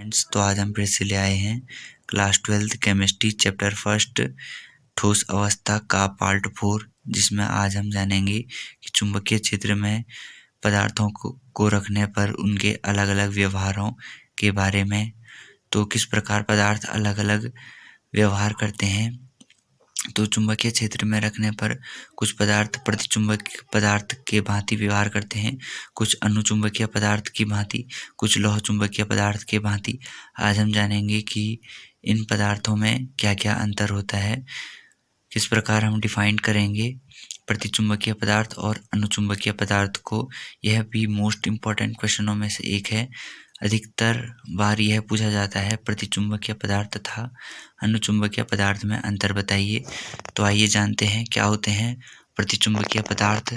Friends, तो आज हम फिर से ले आए हैं class 12th chemistry chapter first ठोस अवस्था का पार्ट 4, जिसमें आज हम जानेंगे कि चुंबकीय क्षेत्र में पदार्थों को रखने पर उनके अलग अलग व्यवहारों के बारे में। तो किस प्रकार पदार्थ अलग अलग व्यवहार करते हैं। तो चुंबकीय क्षेत्र में रखने पर कुछ पदार्थ प्रतिचुंबकीय पदार्थ के भांति व्यवहार करते हैं, कुछ अनुचुंबकीय पदार्थ की भांति, कुछ लौह चुंबकीय पदार्थ के भांति। आज हम जानेंगे कि इन पदार्थों में क्या क्या अंतर होता है, किस प्रकार हम डिफाइन करेंगे प्रतिचुंबकीय पदार्थ और अनुचुंबकीय पदार्थ को। यह भी मोस्ट इम्पॉर्टेंट क्वेश्चनों में से एक है। अधिकतर बार यह पूछा जाता है प्रतिचुंबकीय पदार्थ तथा अनुचुंबकीय पदार्थ में अंतर बताइए। तो आइए जानते हैं क्या होते हैं प्रतिचुंबकीय पदार्थ।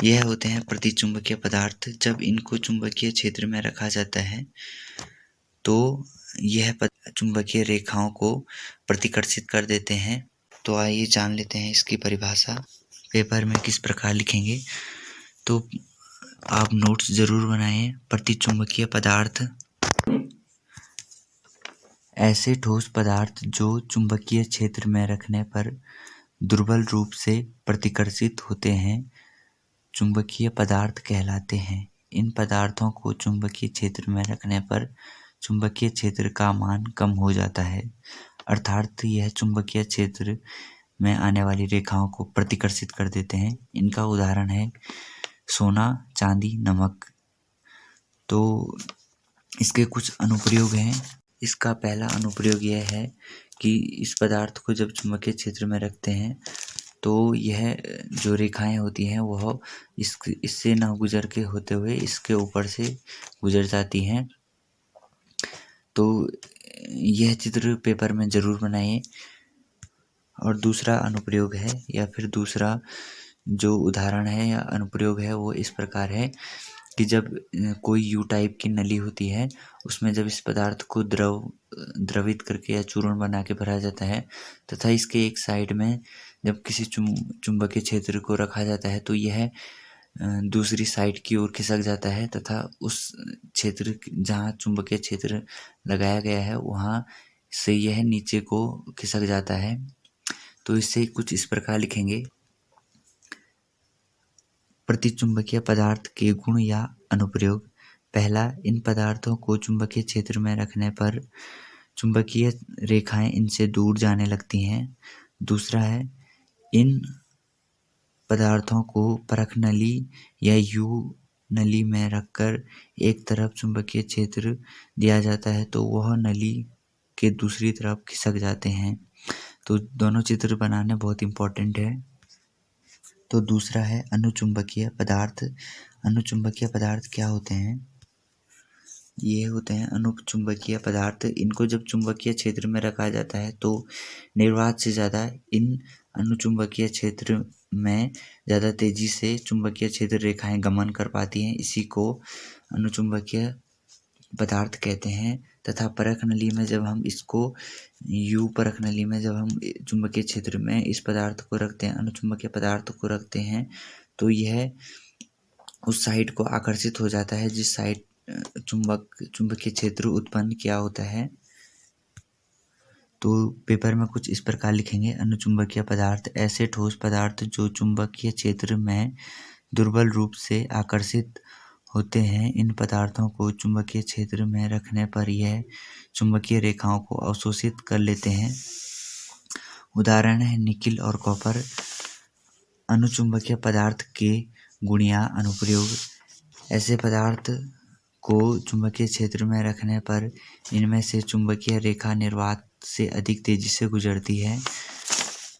यह होते हैं प्रतिचुंबकीय पदार्थ। जब इनको चुंबकीय क्षेत्र में रखा जाता है तो यह चुंबकीय रेखाओं को प्रतिकर्षित कर देते हैं। तो आइए जान लेते हैं इसकी परिभाषा। पेपर में किस प्रकार लिखेंगे, तो आप नोट्स जरूर बनाएं। प्रतिचुंबकीय पदार्थ ऐसे ठोस पदार्थ जो चुंबकीय क्षेत्र में रखने पर दुर्बल रूप से प्रतिकर्षित होते हैं, चुंबकीय पदार्थ कहलाते हैं। इन पदार्थों को चुंबकीय क्षेत्र में रखने पर चुंबकीय क्षेत्र का मान कम हो जाता है, अर्थात यह चुंबकीय क्षेत्र में आने वाली रेखाओं को प्रतिकर्षित कर देते हैं। इनका उदाहरण है सोना, चांदी, नमक। तो इसके कुछ अनुप्रयोग हैं। इसका पहला अनुप्रयोग यह है कि इस पदार्थ को जब चुंबकीय क्षेत्र में रखते हैं तो यह जो रेखाएं होती हैं वह इससे ना गुजर के होते हुए इसके ऊपर से गुजर जाती हैं। तो यह चित्र पेपर में ज़रूर बनाइए। और दूसरा अनुप्रयोग है या फिर दूसरा जो उदाहरण है या अनुप्रयोग है वो इस प्रकार है कि जब कोई यू टाइप की नली होती है, उसमें जब इस पदार्थ को द्रवित करके या चूर्ण बना के भरा जाता है तथा इसके एक साइड में जब किसी चुंबकीय क्षेत्र को रखा जाता है तो यह दूसरी साइड की ओर खिसक जाता है तथा उस क्षेत्र जहाँ चुंबकीय क्षेत्र लगाया गया है वहाँ से यह नीचे को खिसक जाता है। तो इससे कुछ इस प्रकार लिखेंगे। प्रतिचुंबकीय पदार्थ के गुण या अनुप्रयोग। पहला, इन पदार्थों को चुंबकीय क्षेत्र में रखने पर चुंबकीय रेखाएं इनसे दूर जाने लगती हैं। दूसरा है, इन पदार्थों को परख नली या यू नली में रखकर एक तरफ चुंबकीय क्षेत्र दिया जाता है तो वह नली के दूसरी तरफ खिसक जाते हैं। तो दोनों चित्र बनाना बहुत इम्पोर्टेंट है। तो दूसरा है अनुचुंबकीय पदार्थ। अनुचुंबकीय पदार्थ क्या होते हैं? ये होते हैं अनुचुंबकीय पदार्थ। इनको जब चुंबकीय क्षेत्र में रखा जाता है तो निर्वात से ज़्यादा इन अनुचुंबकीय क्षेत्र में ज़्यादा तेजी से चुंबकीय क्षेत्र रेखाएं गमन कर पाती हैं। इसी को अनुचुंबकीय पदार्थ कहते हैं। तथा परख नली में जब हम इसको यू परख नली में जब हम चुंबकीय क्षेत्र में इस पदार्थ को रखते हैं, अनुचुंबकीय पदार्थ को रखते हैं, तो यह उस साइड को आकर्षित हो जाता है जिस साइड चुंबकीय क्षेत्र उत्पन्न किया होता है। तो पेपर में कुछ इस प्रकार लिखेंगे। अनुचुंबकीय पदार्थ ऐसे ठोस पदार्थ जो चुंबकीय क्षेत्र में दुर्बल रूप से आकर्षित होते हैं। इन पदार्थों को चुंबकीय क्षेत्र में रखने पर यह चुंबकीय रेखाओं को अवशोषित कर लेते हैं। उदाहरण है निकिल और कॉपर। अनुचुंबकीय पदार्थ के गुण या अनुप्रयोग। ऐसे पदार्थ को चुंबकीय क्षेत्र में रखने पर इनमें से चुंबकीय रेखा निर्वात से अधिक तेजी से गुजरती है।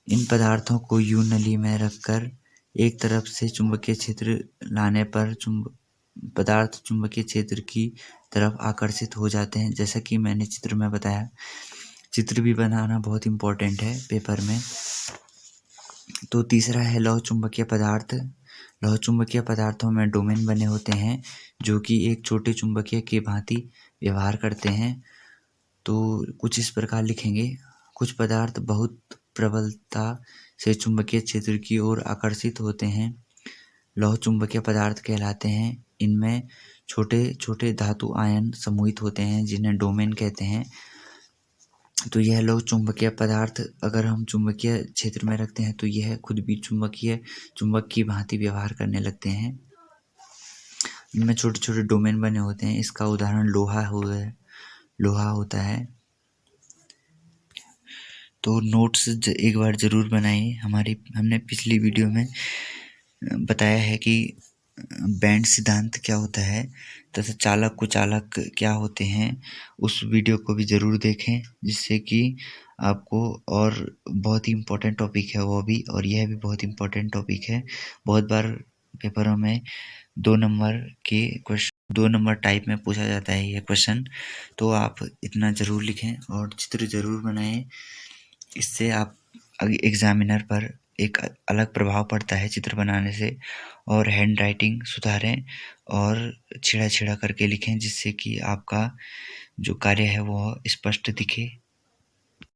इन पदार्थों को यू नली में रखकर एक तरफ से चुंबकीय क्षेत्र लाने पर पदार्थ चुंबकीय क्षेत्र की तरफ आकर्षित हो जाते हैं, जैसा कि मैंने चित्र में बताया। चित्र भी बनाना बहुत इम्पोर्टेंट है पेपर में। तो तीसरा है लौह चुंबकीय पदार्थ। लौह चुंबकीय पदार्थों में डोमेन बने होते हैं जो कि एक छोटे चुंबकीय के भांति व्यवहार करते हैं। तो कुछ इस प्रकार लिखेंगे। कुछ पदार्थ बहुत प्रबलता से चुंबकीय क्षेत्र की ओर आकर्षित होते हैं, लौह चुंबकीय पदार्थ कहलाते हैं। इनमें छोटे छोटे धातु आयन समूहित होते हैं जिन्हें डोमेन कहते हैं। तो यह लोग चुंबकीय पदार्थ अगर हम चुंबकीय क्षेत्र में रखते हैं तो यह खुद भी चुंबक की भांति व्यवहार करने लगते हैं। इनमें छोटे छोटे डोमेन बने होते हैं। इसका उदाहरण लोहा होता है। तो नोट्स एक बार ज़रूर बनाइए। हमने पिछली वीडियो में बताया है कि बैंड सिद्धांत क्या होता है तथा चालक कुचालक क्या होते हैं। उस वीडियो को भी ज़रूर देखें, जिससे कि आपको, और बहुत ही इम्पोर्टेंट टॉपिक है वो भी, और यह भी बहुत इम्पोर्टेंट टॉपिक है। बहुत बार पेपरों में 2 नंबर टाइप में पूछा जाता है यह क्वेश्चन। तो आप इतना ज़रूर लिखें और चित्र ज़रूर बनाएं। इससे आप एग्जामिनर पर एक अलग प्रभाव पड़ता है चित्र बनाने से। और हैंड राइटिंग सुधारें और छेड़ा छेड़ा करके लिखें, जिससे कि आपका जो कार्य है वो स्पष्ट दिखे।